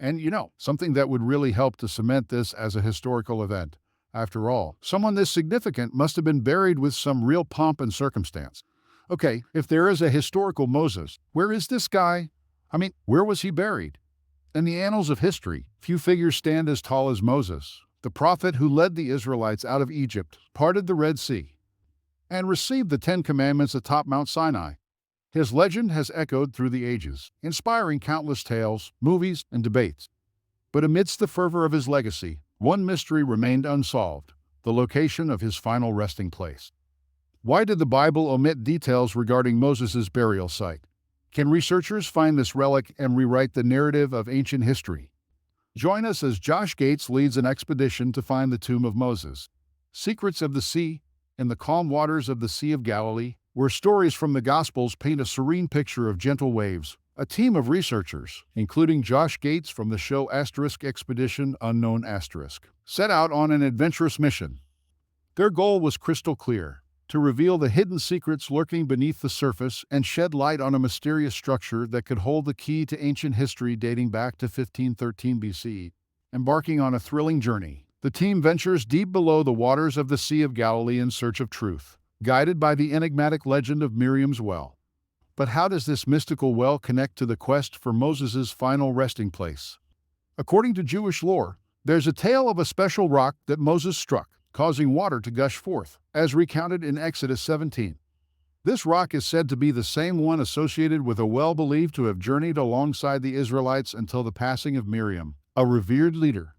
And something that would really help to cement this as a historical event. After all, someone this significant must have been buried with some real pomp and circumstance. Okay, if there is a historical Moses, where is this guy? I mean, where was he buried? In the annals of history, few figures stand as tall as Moses, the prophet who led the Israelites out of Egypt, parted the Red Sea, and received the Ten Commandments atop Mount Sinai. His legend has echoed through the ages, inspiring countless tales, movies, and debates. But amidst the fervor of his legacy, one mystery remained unsolved: the location of his final resting place. Why did the Bible omit details regarding Moses' burial site? Can researchers find this relic and rewrite the narrative of ancient history? Join us as Josh Gates leads an expedition to find the tomb of Moses. Secrets of the Sea, in the calm waters of the Sea of Galilee, where stories from the Gospels paint a serene picture of gentle waves. A team of researchers, including Josh Gates from the show Expedition Unknown set out on an adventurous mission. Their goal was crystal clear: to reveal the hidden secrets lurking beneath the surface and shed light on a mysterious structure that could hold the key to ancient history dating back to 1513 BC. Embarking on a thrilling journey, the team ventures deep below the waters of the Sea of Galilee in search of truth, guided by the enigmatic legend of Miriam's Well. But how does this mystical well connect to the quest for Moses' final resting place? According to Jewish lore, there's a tale of a special rock that Moses struck, causing water to gush forth, as recounted in Exodus 17. This rock is said to be the same one associated with a well believed to have journeyed alongside the Israelites until the passing of Miriam, a revered leader.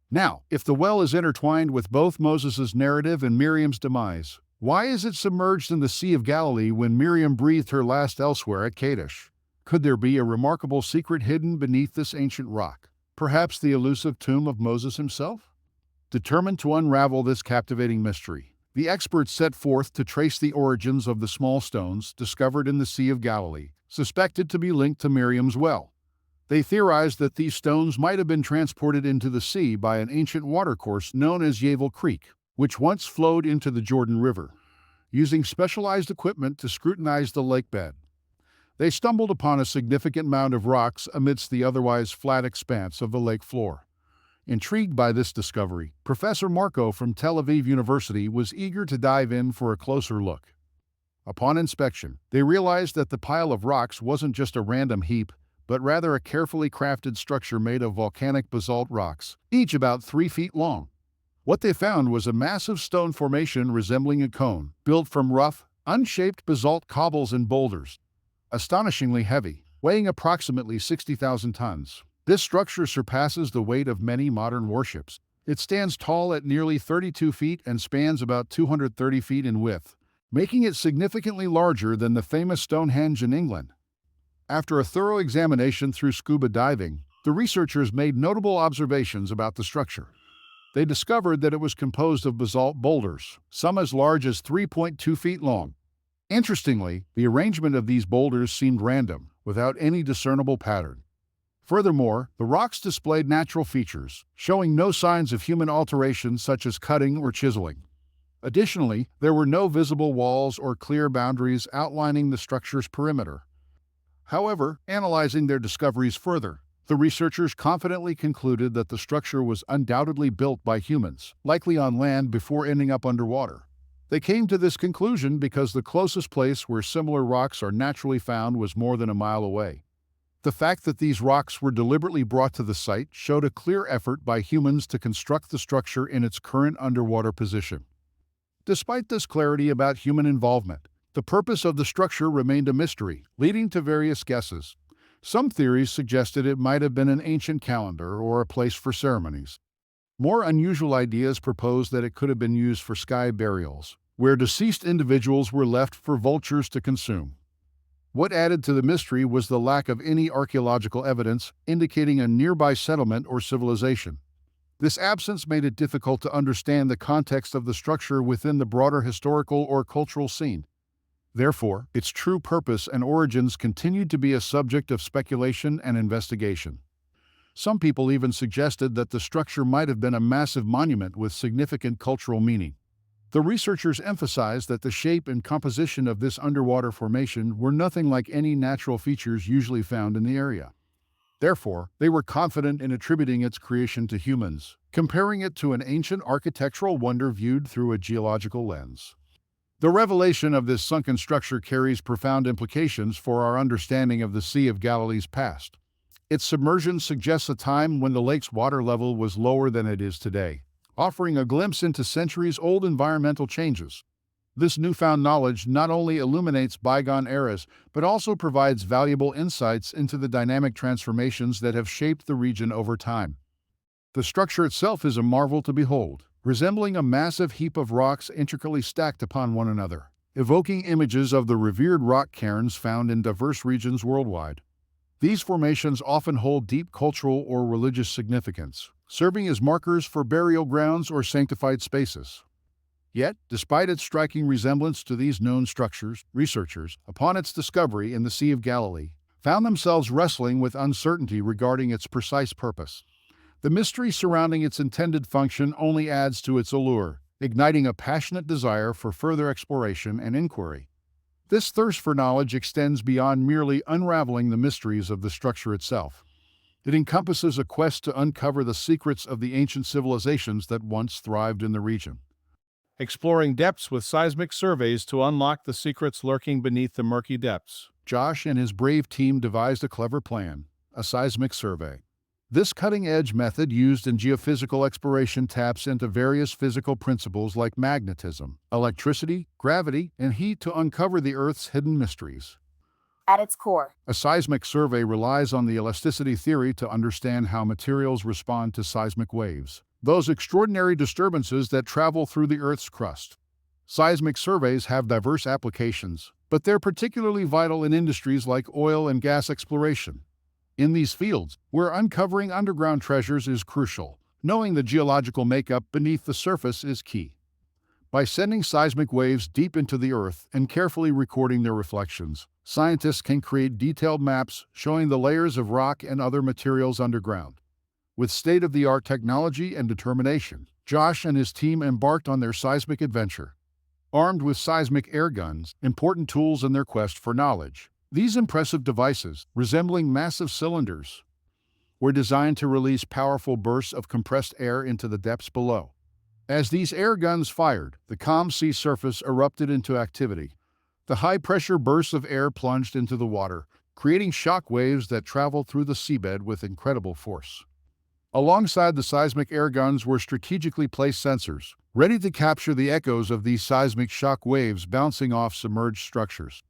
Now, if the well is intertwined with both Moses' narrative and Miriam's demise, why is it submerged in the Sea of Galilee when Miriam breathed her last elsewhere at Kadesh? Could there be a remarkable secret hidden beneath this ancient rock? Perhaps the elusive tomb of Moses himself? Determined to unravel this captivating mystery, the experts set forth to trace the origins of the small stones discovered in the Sea of Galilee, suspected to be linked to Miriam's well. They theorized that these stones might have been transported into the sea by an ancient watercourse known as Yavel Creek, which once flowed into the Jordan River. Using specialized equipment to scrutinize the lake bed, they stumbled upon a significant mound of rocks amidst the otherwise flat expanse of the lake floor. Intrigued by this discovery, Professor Marco from Tel Aviv University was eager to dive in for a closer look. Upon inspection, they realized that the pile of rocks wasn't just a random heap, but rather a carefully crafted structure made of volcanic basalt rocks, each about 3 feet long. What they found was a massive stone formation resembling a cone, built from rough, unshaped basalt cobbles and boulders. Astonishingly heavy, weighing approximately 60,000 tons, this structure surpasses the weight of many modern warships. It stands tall at nearly 32 feet and spans about 230 feet in width, making it significantly larger than the famous Stonehenge in England. After a thorough examination through scuba diving, the researchers made notable observations about the structure. They discovered that it was composed of basalt boulders, some as large as 3.2 feet long. Interestingly, the arrangement of these boulders seemed random, without any discernible pattern. Furthermore, the rocks displayed natural features, showing no signs of human alteration such as cutting or chiseling. Additionally, there were no visible walls or clear boundaries outlining the structure's perimeter. However, analyzing their discoveries further, the researchers confidently concluded that the structure was undoubtedly built by humans, likely on land before ending up underwater. They came to this conclusion because the closest place where similar rocks are naturally found was more than a mile away. The fact that these rocks were deliberately brought to the site showed a clear effort by humans to construct the structure in its current underwater position. Despite this clarity about human involvement, the purpose of the structure remained a mystery, leading to various guesses. Some theories suggested it might have been an ancient calendar or a place for ceremonies. More unusual ideas proposed that it could have been used for sky burials, where deceased individuals were left for vultures to consume. What added to the mystery was the lack of any archaeological evidence indicating a nearby settlement or civilization. This absence made it difficult to understand the context of the structure within the broader historical or cultural scene. Therefore, its true purpose and origins continued to be a subject of speculation and investigation. Some people even suggested that the structure might have been a massive monument with significant cultural meaning. The researchers emphasized that the shape and composition of this underwater formation were nothing like any natural features usually found in the area. Therefore, they were confident in attributing its creation to humans, comparing it to an ancient architectural wonder viewed through a geological lens. The revelation of this sunken structure carries profound implications for our understanding of the Sea of Galilee's past. Its submersion suggests a time when the lake's water level was lower than it is today, offering a glimpse into centuries-old environmental changes. This newfound knowledge not only illuminates bygone eras, but also provides valuable insights into the dynamic transformations that have shaped the region over time. The structure itself is a marvel to behold, resembling a massive heap of rocks intricately stacked upon one another, evoking images of the revered rock cairns found in diverse regions worldwide. These formations often hold deep cultural or religious significance, serving as markers for burial grounds or sanctified spaces. Yet, despite its striking resemblance to these known structures, researchers, upon its discovery in the Sea of Galilee, found themselves wrestling with uncertainty regarding its precise purpose. The mystery surrounding its intended function only adds to its allure, igniting a passionate desire for further exploration and inquiry. This thirst for knowledge extends beyond merely unraveling the mysteries of the structure itself. It encompasses a quest to uncover the secrets of the ancient civilizations that once thrived in the region. Exploring depths with seismic surveys to unlock the secrets lurking beneath the murky depths. Josh and his brave team devised a clever plan: a seismic survey. This cutting-edge method used in geophysical exploration taps into various physical principles like magnetism, electricity, gravity, and heat to uncover the Earth's hidden mysteries. At its core, A seismic survey relies on the elasticity theory to understand how materials respond to seismic waves, those extraordinary disturbances that travel through the Earth's crust. Seismic surveys have diverse applications, but they're particularly vital in industries like oil and gas exploration. In these fields, where uncovering underground treasures is crucial, knowing the geological makeup beneath the surface is key. By sending seismic waves deep into the Earth and carefully recording their reflections, scientists can create detailed maps showing the layers of rock and other materials underground. With state-of-the-art technology and determination, Josh and his team embarked on their seismic adventure. Armed with seismic air guns, important tools in their quest for knowledge, these impressive devices, resembling massive cylinders, were designed to release powerful bursts of compressed air into the depths below. As these air guns fired, the calm sea surface erupted into activity. The high-pressure bursts of air plunged into the water, creating shock waves that traveled through the seabed with incredible force. Alongside the seismic air guns were strategically placed sensors, ready to capture the echoes of these seismic shock waves bouncing off submerged structures.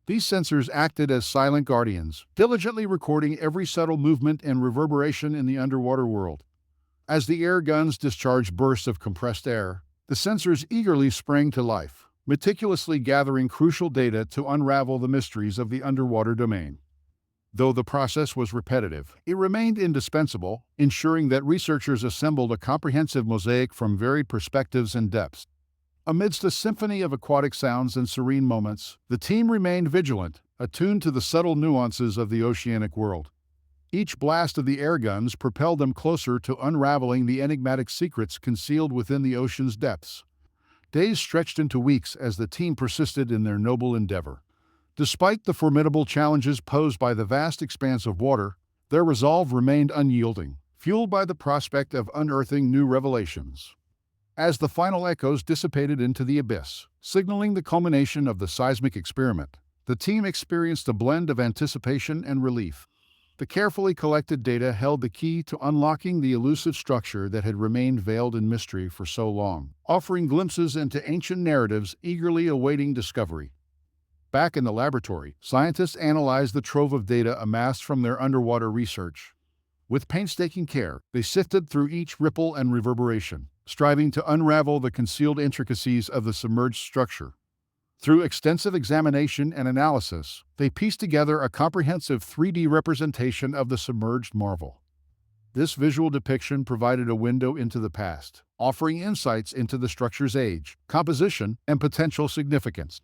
These sensors acted as silent guardians, diligently recording every subtle movement and reverberation in the underwater world. As the air guns discharged bursts of compressed air, the sensors eagerly sprang to life, meticulously gathering crucial data to unravel the mysteries of the underwater domain. Though the process was repetitive, it remained indispensable, ensuring that researchers assembled a comprehensive mosaic from varied perspectives and depths. Amidst a symphony of aquatic sounds and serene moments, the team remained vigilant, attuned to the subtle nuances of the oceanic world. Each blast of the air guns propelled them closer to unraveling the enigmatic secrets concealed within the ocean's depths. Days stretched into weeks as the team persisted in their noble endeavor. Despite the formidable challenges posed by the vast expanse of water, their resolve remained unyielding, fueled by the prospect of unearthing new revelations. As the final echoes dissipated into the abyss, signaling the culmination of the seismic experiment, the team experienced a blend of anticipation and relief. The carefully collected data held the key to unlocking the elusive structure that had remained veiled in mystery for so long, offering glimpses into ancient narratives eagerly awaiting discovery. Back in the laboratory, scientists analyzed the trove of data amassed from their underwater research. With painstaking care, they sifted through each ripple and reverberation, striving to unravel the concealed intricacies of the submerged structure. Through extensive examination and analysis, they pieced together a comprehensive 3D representation of the submerged marvel. This visual depiction provided a window into the past, offering insights into the structure's age, composition, and potential significance.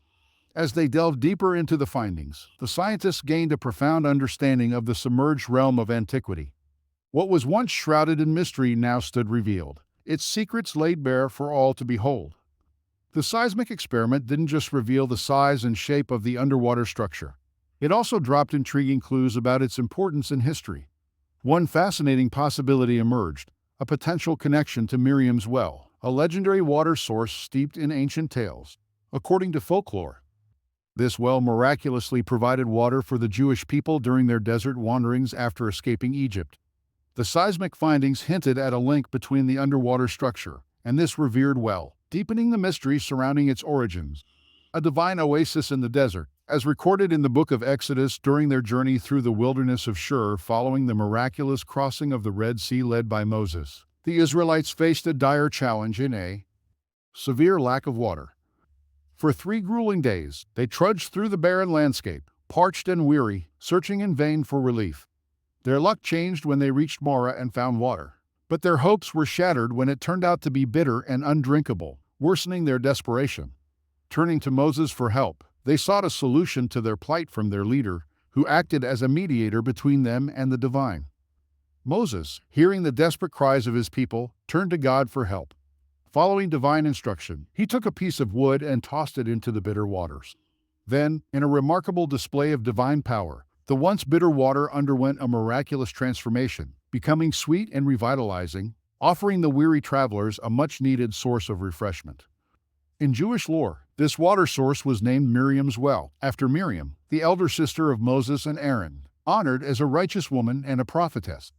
As they delved deeper into the findings, the scientists gained a profound understanding of the submerged realm of antiquity. What was once shrouded in mystery now stood revealed, its secrets laid bare for all to behold. The seismic experiment didn't just reveal the size and shape of the underwater structure. It also dropped intriguing clues about its importance in history. One fascinating possibility emerged, a potential connection to Miriam's well, a legendary water source steeped in ancient tales. According to folklore, this well miraculously provided water for the Jewish people during their desert wanderings after escaping Egypt. The seismic findings hinted at a link between the underwater structure and this revered well, deepening the mystery surrounding its origins. A divine oasis in the desert, as recorded in the book of Exodus during their journey through the wilderness of Shur following the miraculous crossing of the Red Sea led by Moses. The Israelites faced a dire challenge in a severe lack of water. For 3 grueling days, they trudged through the barren landscape, parched and weary, searching in vain for relief. Their luck changed when they reached Marah and found water. But their hopes were shattered when it turned out to be bitter and undrinkable, worsening their desperation. Turning to Moses for help, they sought a solution to their plight from their leader, who acted as a mediator between them and the divine. Moses, hearing the desperate cries of his people, turned to God for help. Following divine instruction, he took a piece of wood and tossed it into the bitter waters. Then, in a remarkable display of divine power, the once bitter water underwent a miraculous transformation, becoming sweet and revitalizing, offering the weary travelers a much-needed source of refreshment. In Jewish lore, this water source was named Miriam's Well, after Miriam, the elder sister of Moses and Aaron, honored as a righteous woman and a prophetess.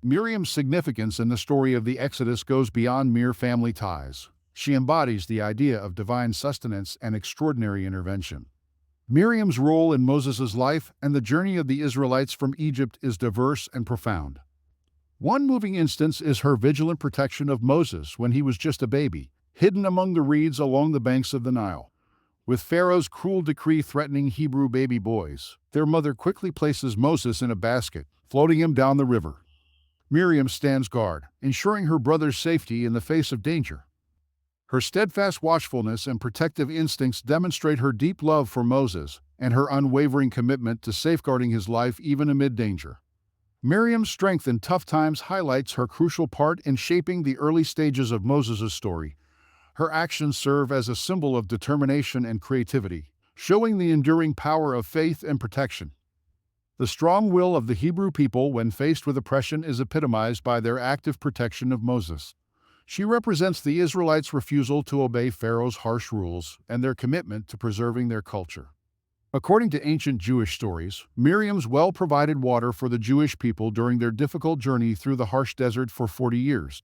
Miriam's significance in the story of the Exodus goes beyond mere family ties. She embodies the idea of divine sustenance and extraordinary intervention. Miriam's role in Moses' life and the journey of the Israelites from Egypt is diverse and profound. One moving instance is her vigilant protection of Moses when he was just a baby, hidden among the reeds along the banks of the Nile. With Pharaoh's cruel decree threatening Hebrew baby boys, their mother quickly places Moses in a basket, floating him down the river. Miriam stands guard, ensuring her brother's safety in the face of danger. Her steadfast watchfulness and protective instincts demonstrate her deep love for Moses and her unwavering commitment to safeguarding his life even amid danger. Miriam's strength in tough times highlights her crucial part in shaping the early stages of Moses' story. Her actions serve as a symbol of determination and creativity, showing the enduring power of faith and protection. The strong will of the Hebrew people when faced with oppression is epitomized by their active protection of Moses. She represents the Israelites' refusal to obey Pharaoh's harsh rules and their commitment to preserving their culture. According to ancient Jewish stories, Miriam's well provided water for the Jewish people during their difficult journey through the harsh desert for 40 years.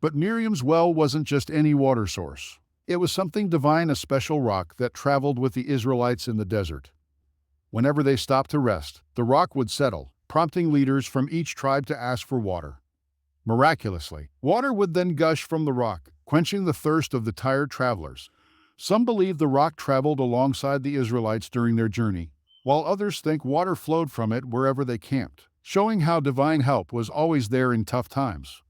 But Miriam's well wasn't just any water source. It was something divine, a special rock that traveled with the Israelites in the desert. Whenever they stopped to rest, the rock would settle, prompting leaders from each tribe to ask for water. Miraculously, water would then gush from the rock, quenching the thirst of the tired travelers. Some believe the rock traveled alongside the Israelites during their journey, while others think water flowed from it wherever they camped, showing how divine help was always there in tough times.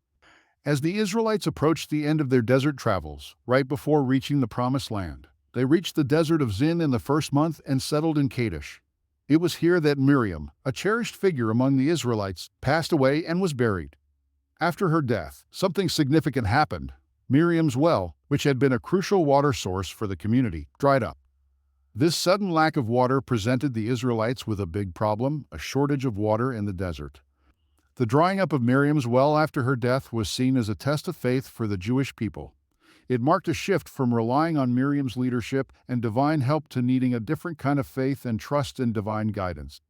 As the Israelites approached the end of their desert travels, right before reaching the Promised Land, they reached the desert of Zin in the first month and settled in Kadesh. It was here that Miriam, a cherished figure among the Israelites, passed away and was buried. After her death, something significant happened. Miriam's well, which had been a crucial water source for the community, dried up. This sudden lack of water presented the Israelites with a big problem: a shortage of water in the desert. The drying up of Miriam's well after her death was seen as a test of faith for the Jewish people. It marked a shift from relying on Miriam's leadership and divine help to needing a different kind of faith and trust in divine guidance.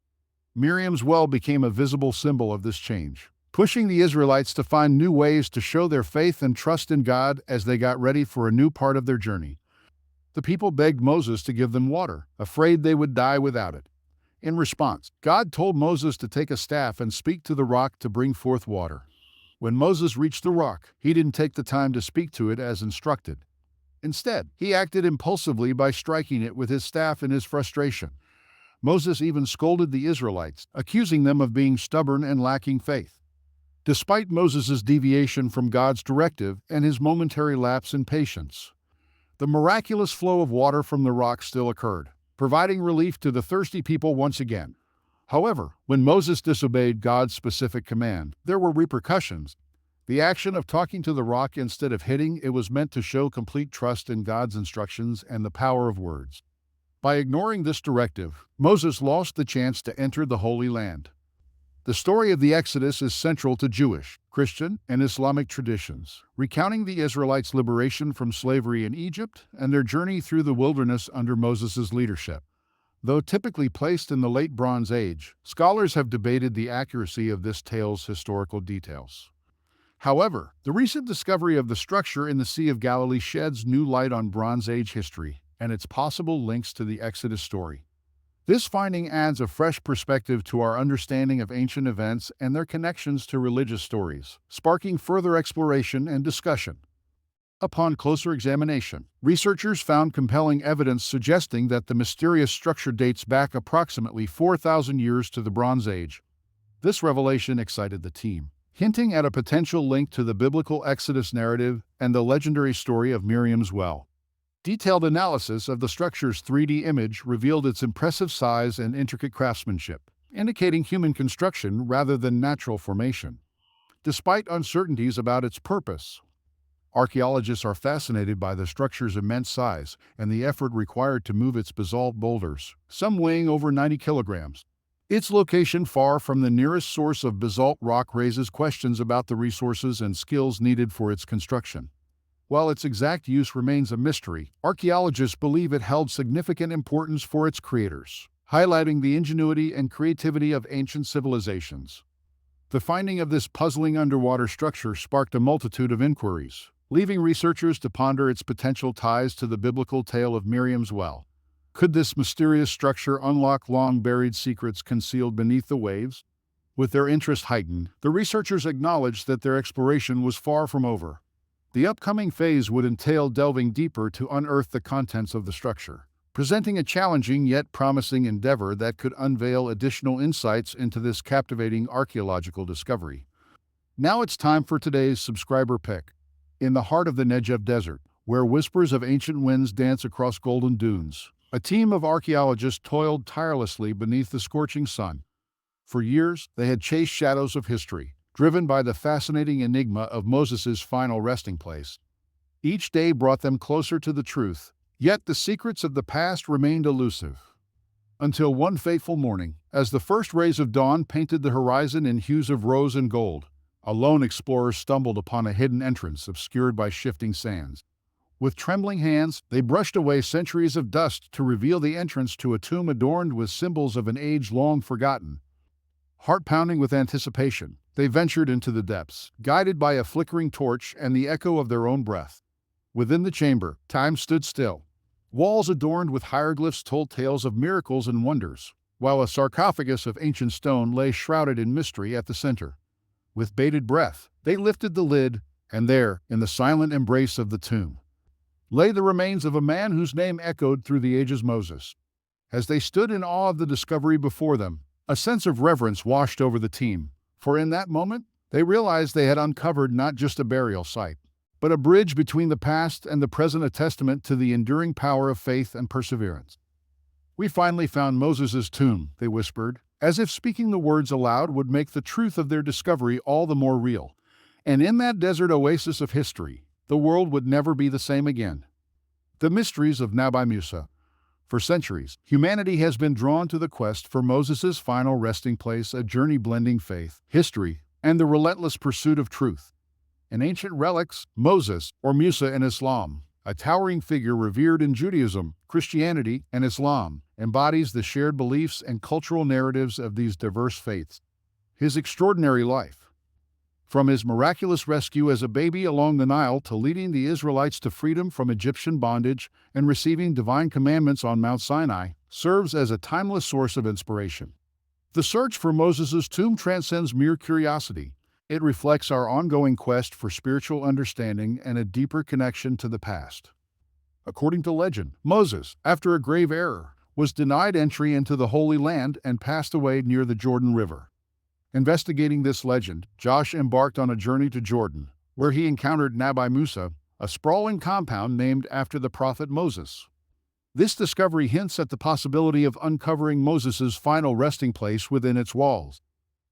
Miriam's well became a visible symbol of this change, pushing the Israelites to find new ways to show their faith and trust in God as they got ready for a new part of their journey. The people begged Moses to give them water, afraid they would die without it. In response, God told Moses to take a staff and speak to the rock to bring forth water. When Moses reached the rock, he didn't take the time to speak to it as instructed. Instead, he acted impulsively by striking it with his staff in his frustration. Moses even scolded the Israelites, accusing them of being stubborn and lacking faith. Despite Moses' deviation from God's directive and his momentary lapse in patience, the miraculous flow of water from the rock still occurred, providing relief to the thirsty people once again. However, when Moses disobeyed God's specific command, there were repercussions. The action of talking to the rock instead of hitting it was meant to show complete trust in God's instructions and the power of words. By ignoring this directive, Moses lost the chance to enter the Holy Land. The story of the Exodus is central to Jewish, Christian, and Islamic traditions, recounting the Israelites' liberation from slavery in Egypt and their journey through the wilderness under Moses' leadership. Though typically placed in the Late Bronze Age, scholars have debated the accuracy of this tale's historical details. However, the recent discovery of the structure in the Sea of Galilee sheds new light on Bronze Age history and its possible links to the Exodus story. This finding adds a fresh perspective to our understanding of ancient events and their connections to religious stories, sparking further exploration and discussion. Upon closer examination, researchers found compelling evidence suggesting that the mysterious structure dates back approximately 4,000 years to the Bronze Age. This revelation excited the team, hinting at a potential link to the biblical Exodus narrative and the legendary story of Miriam's well. Detailed analysis of the structure's 3D image revealed its impressive size and intricate craftsmanship, indicating human construction rather than natural formation. Despite uncertainties about its purpose, archaeologists are fascinated by the structure's immense size and the effort required to move its basalt boulders, some weighing over 90 kilograms. Its location far from the nearest source of basalt rock raises questions about the resources and skills needed for its construction. While its exact use remains a mystery, archaeologists believe it held significant importance for its creators, highlighting the ingenuity and creativity of ancient civilizations. The finding of this puzzling underwater structure sparked a multitude of inquiries, leaving researchers to ponder its potential ties to the biblical tale of Miriam's well. Could this mysterious structure unlock long-buried secrets concealed beneath the waves? With their interest heightened, the researchers acknowledged that their exploration was far from over. The upcoming phase would entail delving deeper to unearth the contents of the structure, presenting a challenging yet promising endeavor that could unveil additional insights into this captivating archaeological discovery. Now it's time for today's subscriber pick. In the heart of the Negev Desert, where whispers of ancient winds dance across golden dunes, a team of archaeologists toiled tirelessly beneath the scorching sun. For years, they had chased shadows of history, driven by the fascinating enigma of Moses' final resting place. Each day brought them closer to the truth, yet the secrets of the past remained elusive. Until one fateful morning, as the first rays of dawn painted the horizon in hues of rose and gold, a lone explorer stumbled upon a hidden entrance obscured by shifting sands. With trembling hands, they brushed away centuries of dust to reveal the entrance to a tomb adorned with symbols of an age long forgotten. Heart pounding with anticipation, they ventured into the depths, guided by a flickering torch and the echo of their own breath. Within the chamber, time stood still. Walls adorned with hieroglyphs told tales of miracles and wonders, while a sarcophagus of ancient stone lay shrouded in mystery at the center. With bated breath, they lifted the lid, and there, in the silent embrace of the tomb, lay the remains of a man whose name echoed through the ages: Moses. As they stood in awe of the discovery before them, a sense of reverence washed over the team, for in that moment, they realized they had uncovered not just a burial site, but a bridge between the past and the present, a testament to the enduring power of faith and perseverance. "We finally found Moses' tomb," they whispered, as if speaking the words aloud would make the truth of their discovery all the more real. And in that desert oasis of history, the world would never be the same again. The mysteries of Nabi Musa. For centuries, humanity has been drawn to the quest for Moses' final resting place, a journey blending faith, history, and the relentless pursuit of truth. In ancient relics, Moses, or Musa in Islam, a towering figure revered in Judaism, Christianity, and Islam, embodies the shared beliefs and cultural narratives of these diverse faiths. His extraordinary life, from his miraculous rescue as a baby along the Nile to leading the Israelites to freedom from Egyptian bondage and receiving divine commandments on Mount Sinai, serves as a timeless source of inspiration. The search for Moses' tomb transcends mere curiosity. It reflects our ongoing quest for spiritual understanding and a deeper connection to the past. According to legend, Moses, after a grave error, was denied entry into the Holy Land and passed away near the Jordan River. Investigating this legend, Josh embarked on a journey to Jordan, where he encountered Nabi Musa, a sprawling compound named after the prophet Moses. This discovery hints at the possibility of uncovering Moses' final resting place within its walls.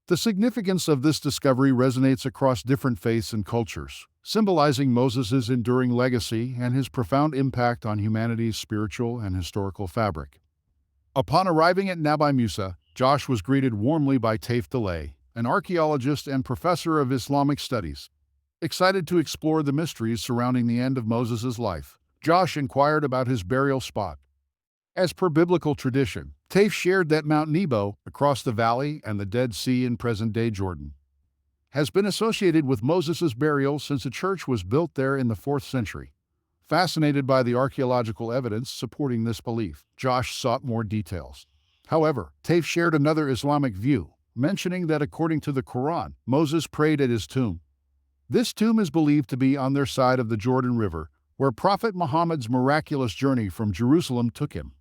The significance of this discovery resonates across different faiths and cultures, symbolizing Moses' enduring legacy and his profound impact on humanity's spiritual and historical fabric. Upon arriving at Nabi Musa, Josh was greeted warmly by Taif Delay, an archaeologist and professor of Islamic studies. Excited to explore the mysteries surrounding the end of Moses' life, Josh inquired about his burial spot. As per biblical tradition, Taif shared that Mount Nebo, across the valley and the Dead Sea in present-day Jordan, has been associated with Moses' burial since a church was built there in the 4th century. Fascinated by the archaeological evidence supporting this belief, Josh sought more details. However, Taif shared another Islamic view, mentioning that according to the Quran, Moses prayed at his tomb. This tomb is believed to be on their side of the Jordan River, where Prophet Muhammad's miraculous journey from Jerusalem took him.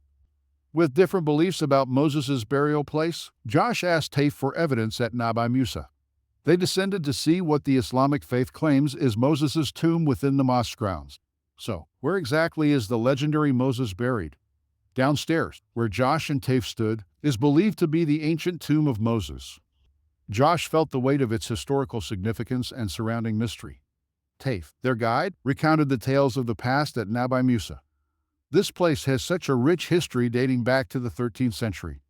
With different beliefs about Moses' burial place, Josh asked Taif for evidence at Nabi Musa. They descended to see what the Islamic faith claims is Moses' tomb within the mosque grounds. So, where exactly is the legendary Moses buried? Downstairs, where Josh and Taif stood, is believed to be the ancient tomb of Moses. Josh felt the weight of its historical significance and surrounding mystery. Taif, their guide, recounted the tales of the past at Nabi Musa. This place has such a rich history dating back to the 13th century.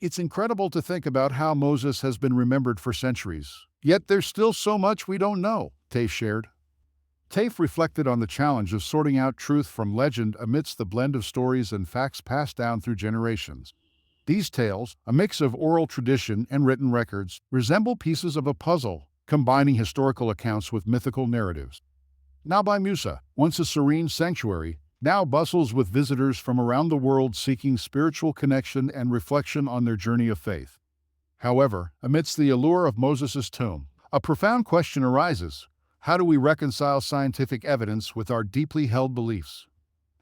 It's incredible to think about how Moses has been remembered for centuries. Yet there's still so much we don't know, Taif shared. Taif reflected on the challenge of sorting out truth from legend amidst the blend of stories and facts passed down through generations. These tales, a mix of oral tradition and written records, resemble pieces of a puzzle, combining historical accounts with mythical narratives. Nabi Musa, once a serene sanctuary, now bustles with visitors from around the world seeking spiritual connection and reflection on their journey of faith. However, amidst the allure of Moses' tomb, a profound question arises. How do we reconcile scientific evidence with our deeply held beliefs?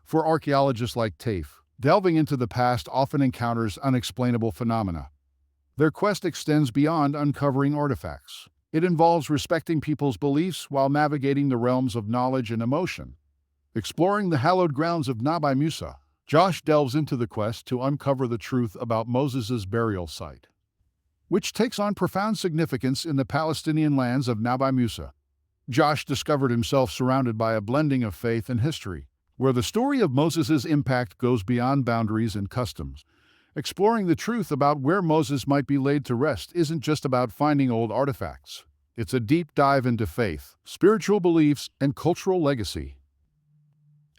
For archaeologists like Taif, delving into the past often encounters unexplainable phenomena. Their quest extends beyond uncovering artifacts. It involves respecting people's beliefs while navigating the realms of knowledge and emotion. Exploring the hallowed grounds of Nabi Musa, Josh delves into the quest to uncover the truth about Moses' burial site, which takes on profound significance in the Palestinian lands of Nabi Musa. Josh discovered himself surrounded by a blending of faith and history, where the story of Moses' impact goes beyond boundaries and customs. Exploring the truth about where Moses might be laid to rest isn't just about finding old artifacts. It's a deep dive into faith, spiritual beliefs, and cultural legacy.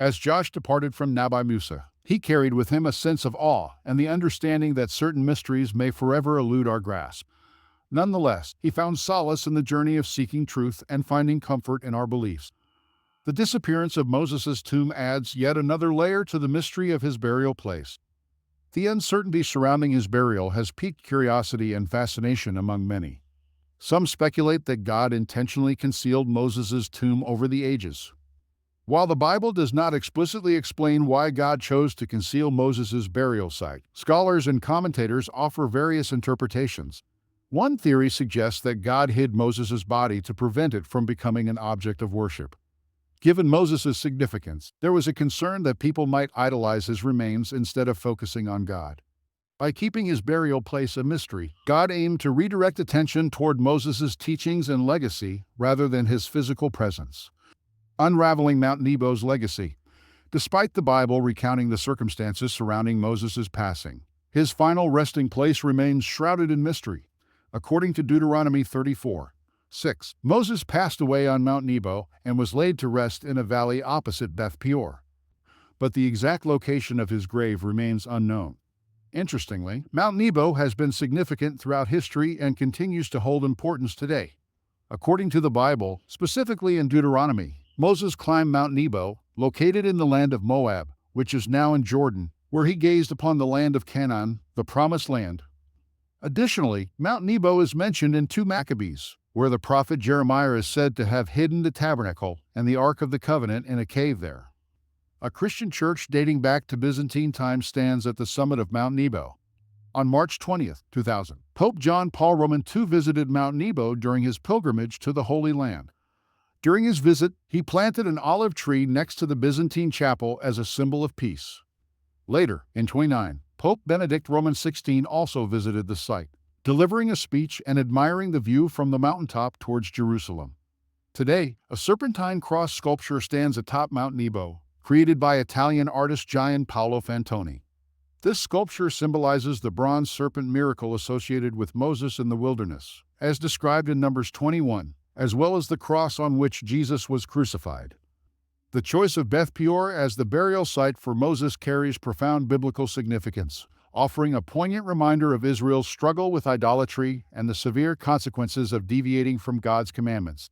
As Josh departed from Nabi Musa, he carried with him a sense of awe and the understanding that certain mysteries may forever elude our grasp. Nonetheless, he found solace in the journey of seeking truth and finding comfort in our beliefs. The disappearance of Moses' tomb adds yet another layer to the mystery of his burial place. The uncertainty surrounding his burial has piqued curiosity and fascination among many. Some speculate that God intentionally concealed Moses' tomb over the ages. While the Bible does not explicitly explain why God chose to conceal Moses' burial site, scholars and commentators offer various interpretations. One theory suggests that God hid Moses' body to prevent it from becoming an object of worship. Given Moses' significance, there was a concern that people might idolize his remains instead of focusing on God. By keeping his burial place a mystery, God aimed to redirect attention toward Moses' teachings and legacy rather than his physical presence. Unraveling Mount Nebo's legacy. Despite the Bible recounting the circumstances surrounding Moses' passing, his final resting place remains shrouded in mystery. According to Deuteronomy 34:6, Moses passed away on Mount Nebo and was laid to rest in a valley opposite Beth Peor. But the exact location of his grave remains unknown. Interestingly, Mount Nebo has been significant throughout history and continues to hold importance today. According to the Bible, specifically in Deuteronomy, Moses climbed Mount Nebo, located in the land of Moab, which is now in Jordan, where he gazed upon the land of Canaan, the Promised Land. Additionally, Mount Nebo is mentioned in 2 Maccabees, where the prophet Jeremiah is said to have hidden the tabernacle and the Ark of the Covenant in a cave there. A Christian church dating back to Byzantine times stands at the summit of Mount Nebo. On March 20, 2000, Pope John Paul II visited Mount Nebo during his pilgrimage to the Holy Land. During his visit, he planted an olive tree next to the Byzantine chapel as a symbol of peace. Later, in 2009, Pope Benedict XVI also visited the site, delivering a speech and admiring the view from the mountaintop towards Jerusalem. Today, a serpentine cross sculpture stands atop Mount Nebo, created by Italian artist giant Paolo Fantoni. This sculpture symbolizes the bronze serpent miracle associated with Moses in the wilderness. as described in Numbers 21, as well as the cross on which Jesus was crucified. The choice of Beth Peor as the burial site for Moses carries profound biblical significance, offering a poignant reminder of Israel's struggle with idolatry and the severe consequences of deviating from God's commandments.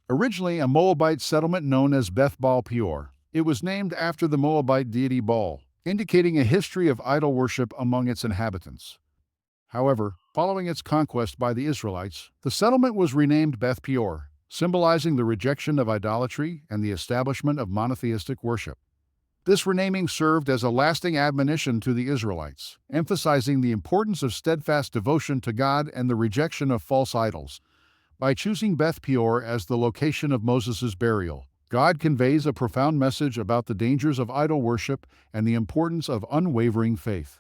Originally a Moabite settlement known as Beth Baal Peor, it was named after the Moabite deity Baal, indicating a history of idol worship among its inhabitants. However, following its conquest by the Israelites, the settlement was renamed Beth Peor, symbolizing the rejection of idolatry and the establishment of monotheistic worship. This renaming served as a lasting admonition to the Israelites, emphasizing the importance of steadfast devotion to God and the rejection of false idols. By choosing Beth Peor as the location of Moses' burial, God conveys a profound message about the dangers of idol worship and the importance of unwavering faith.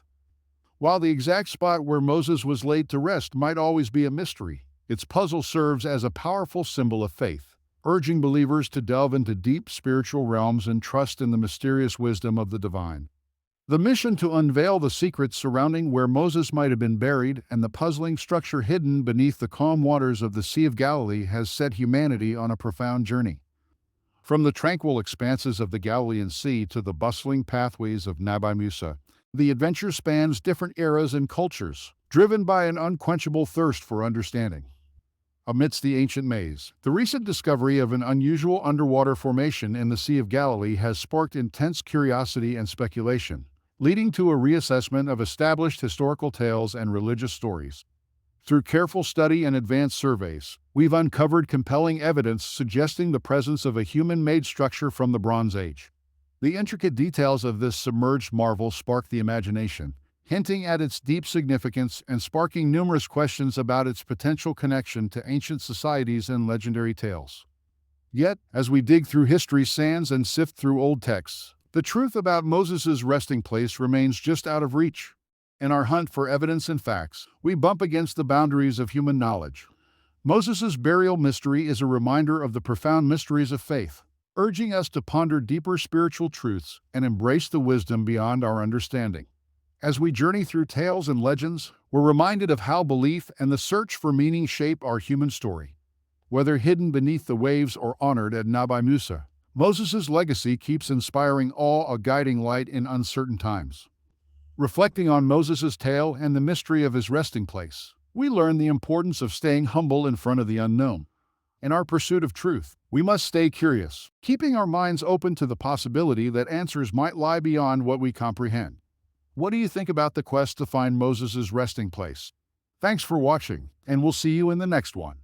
While the exact spot where Moses was laid to rest might always be a mystery, its puzzle serves as a powerful symbol of faith, urging believers to delve into deep spiritual realms and trust in the mysterious wisdom of the divine. The mission to unveil the secrets surrounding where Moses might have been buried and the puzzling structure hidden beneath the calm waters of the Sea of Galilee has set humanity on a profound journey. From the tranquil expanses of the Galilean Sea to the bustling pathways of Nabi Musa, the adventure spans different eras and cultures, driven by an unquenchable thirst for understanding. Amidst the ancient maze, the recent discovery of an unusual underwater formation in the Sea of Galilee has sparked intense curiosity and speculation, leading to a reassessment of established historical tales and religious stories. Through careful study and advanced surveys, we've uncovered compelling evidence suggesting the presence of a human-made structure from the Bronze Age. The intricate details of this submerged marvel spark the imagination, hinting at its deep significance and sparking numerous questions about its potential connection to ancient societies and legendary tales. Yet, as we dig through history's sands and sift through old texts, the truth about Moses' resting place remains just out of reach. In our hunt for evidence and facts, we bump against the boundaries of human knowledge. Moses' burial mystery is a reminder of the profound mysteries of faith, urging us to ponder deeper spiritual truths and embrace the wisdom beyond our understanding. As we journey through tales and legends, we're reminded of how belief and the search for meaning shape our human story. Whether hidden beneath the waves or honored at Nabi Musa, Moses' legacy keeps inspiring awe, a guiding light in uncertain times. Reflecting on Moses' tale and the mystery of his resting place, we learn the importance of staying humble in front of the unknown. In our pursuit of truth, we must stay curious, keeping our minds open to the possibility that answers might lie beyond what we comprehend. What do you think about the quest to find Moses' resting place? Thanks for watching, and we'll see you in the next one.